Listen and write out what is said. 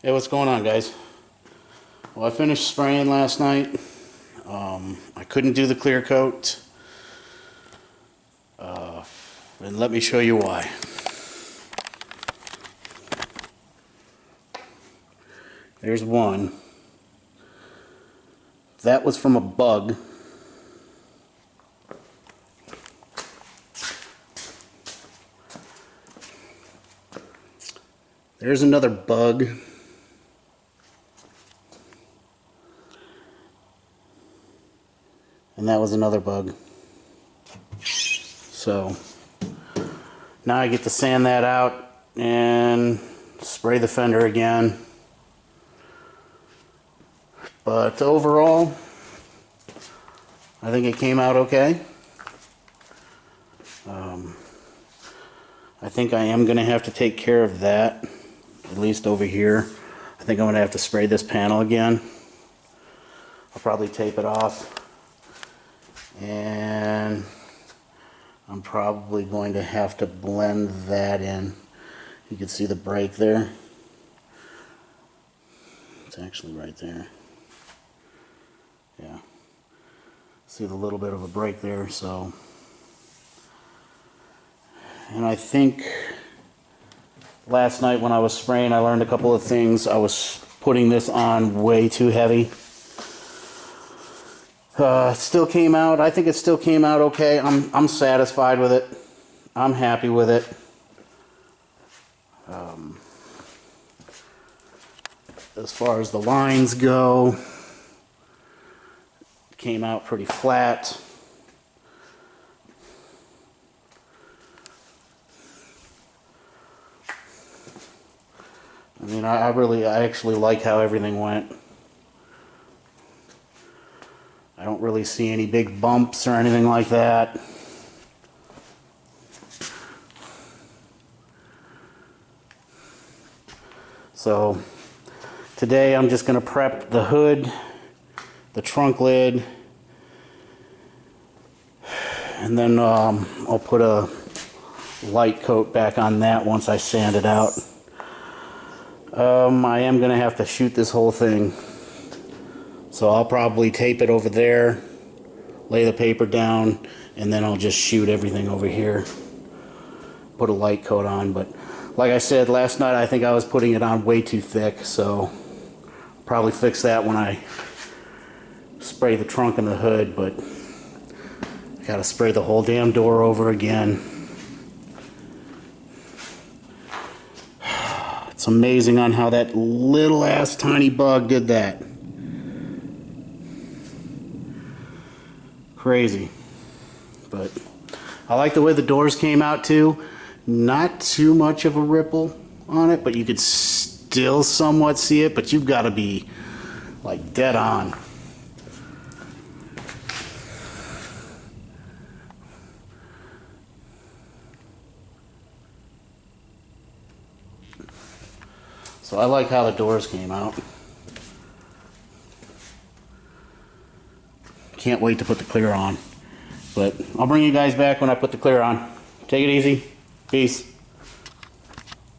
Hey, what's going on, guys? Well, I finished spraying last night. I couldn't do the clear coat. And let me show you why. There's one. That was from a bug. There's another bug. And that was another bug. So now I get to sand that out and spray the fender again. But overall, I think it came out okay. I think I am going to have to take care of that, at least over here. I think I'm going to have to spray this panel again. I'll probably tape it off. And I'm probably going to have to blend that in. You can see the break there. It's actually right there. Yeah. See the little bit of a break there, so. And I think last night when I was spraying, I learned a couple of things. I was putting this on way too heavy. It still came out. I think it still came out okay. I'm satisfied with it. I'm happy with it. As far as the lines go, it came out pretty flat. I mean, I actually like how everything went. I don't really see any big bumps or anything like that. So today I'm just going to prep the hood, the trunk lid, and then I'll put a light coat back on that once I sand it out. I am going to have to shoot this whole thing. So I'll probably tape it over there, lay the paper down, and then I'll just shoot everything over here. Put a light coat on, but like I said last night, I think I was putting it on way too thick, so I'll probably fix that when I spray the trunk and the hood, but I gotta spray the whole damn door over again. It's amazing on how that little ass tiny bug did that. Crazy. But I like the way the doors came out too. Not too much of a ripple on it, but you could still somewhat see it, but you've got to be like dead on. So I like how the doors came out. Can't wait to put the clear on. But I'll bring you guys back when I put the clear on. Take it easy. Peace.